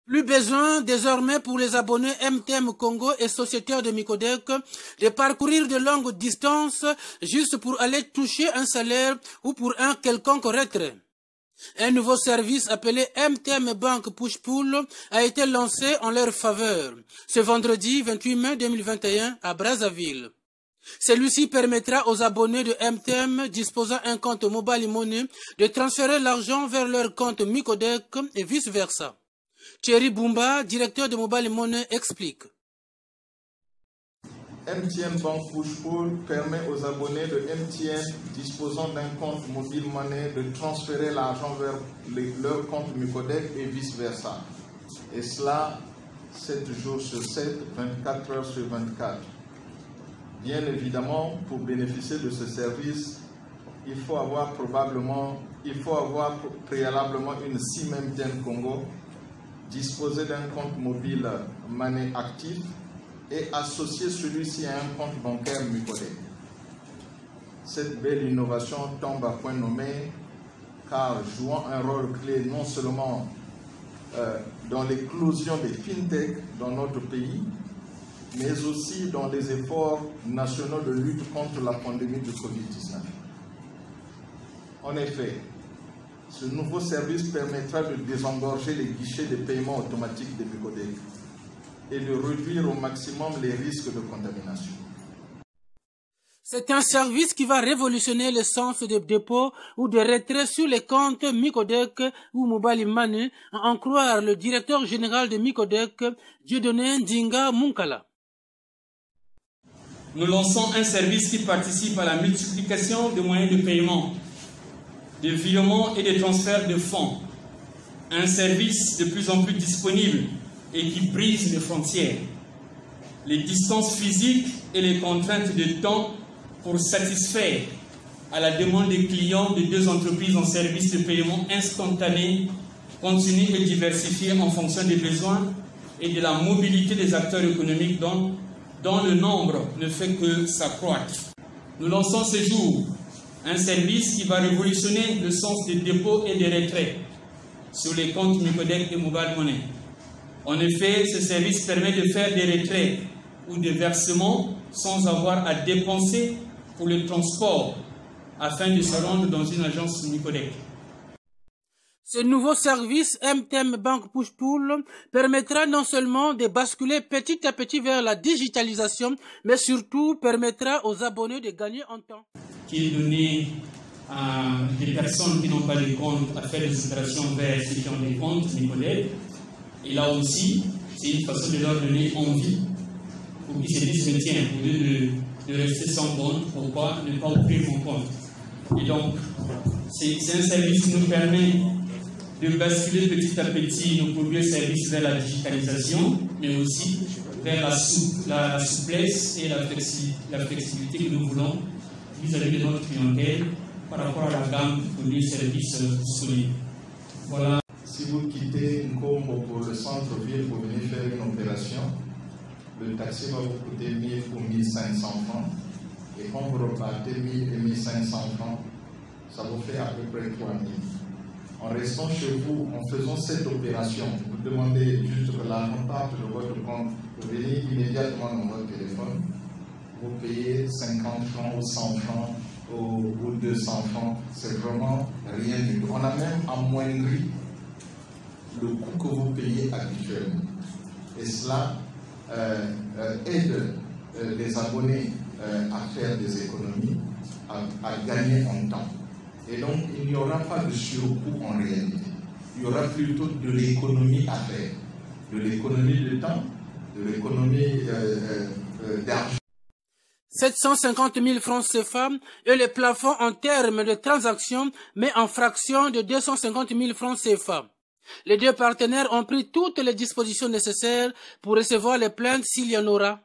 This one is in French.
Plus besoin désormais pour les abonnés MTM Congo et sociétaires de Micodec de parcourir de longues distances juste pour aller toucher un salaire ou pour un quelconque retrait. Un nouveau service appelé MTM Bank Push-Pull a été lancé en leur faveur ce vendredi 28 mai 2021 à Brazzaville. Celui-ci permettra aux abonnés de MTM disposant un compte Mobile Money de transférer l'argent vers leur compte Micodec et vice-versa. Thierry Bumba, directeur de Mobile Money, explique. MTN Bank Push-Pull permet aux abonnés de MTN disposant d'un compte Mobile Money de transférer l'argent vers leur compte Micodec et vice-versa. Et cela 7 jours sur 7, 24 heures sur 24. Bien évidemment, pour bénéficier de ce service, il faut avoir préalablement une SIM MTN Congo, disposer d'un compte mobile Money actif et associer celui-ci à un compte bancaire Micodec. Cette belle innovation tombe à point nommé car jouant un rôle clé non seulement dans l'éclosion des fintech dans notre pays, mais aussi dans les efforts nationaux de lutte contre la pandémie de Covid-19. En effet, ce nouveau service permettra de désengorger les guichets de paiement automatique de Micodec et de réduire au maximum les risques de contamination. C'est un service qui va révolutionner le sens de dépôt ou de retrait sur les comptes Micodec ou Mobile Money, à en croire le directeur général de Micodec, Dieudonné Ndinga Munkala. Nous lançons un service qui participe à la multiplication des moyens de paiement, de virements et de transferts de fonds. Un service de plus en plus disponible et qui brise les frontières, les distances physiques et les contraintes de temps pour satisfaire à la demande des clients de deux entreprises en services de paiement instantané, continu et diversifié en fonction des besoins et de la mobilité des acteurs économiques dont le nombre ne fait que s'accroître. Nous lançons ce jour un service qui va révolutionner le sens des dépôts et des retraits sur les comptes Micodec et Mobile Money. En effet, ce service permet de faire des retraits ou des versements sans avoir à dépenser pour le transport afin de se rendre dans une agence Micodec. Ce nouveau service MTM Bank Push-Pull permettra non seulement de basculer petit à petit vers la digitalisation, mais surtout permettra aux abonnés de gagner en temps. Qui est donné à des personnes qui n'ont pas de compte à faire des opérations vers ceux qui ont des comptes Micodec. Et là aussi, c'est une façon de leur donner envie pour qu'ils se disent, tiens, au lieu de rester sans compte, pourquoi ne pas ouvrir mon compte? Et donc, c'est un service qui nous permet de basculer petit à petit nos premiers services vers la digitalisation, mais aussi vers la souplesse et la flexibilité que nous voulons vis-à-vis de notre clientèle par rapport à la gamme de produits et services solides. Voilà. Si vous quittez Nkombo pour le centre-ville pour venir faire une opération, le taxi va vous coûter 1000 ou 1500 francs. Et quand vous repartez 1000 et 1500 francs, ça vous fait à peu près 3000. En restant chez vous, en faisant cette opération, vous demandez juste que l'argent parte de votre compte, vous venez immédiatement dans votre téléphone, vous payez 50 francs ou 100 francs ou 200 francs, c'est vraiment rien du tout. On a même amoindri le coût que vous payez habituellement. Et cela aide les abonnés à faire des économies, à gagner en temps. Et donc, il n'y aura pas de surcoût en réalité. Il y aura plutôt de l'économie à faire. De l'économie de temps, de l'économie d'argent. 750 000 francs CFA et le plafond en termes de transactions, mais en fraction de 250 000 francs CFA. Les deux partenaires ont pris toutes les dispositions nécessaires pour recevoir les plaintes s'il y en aura.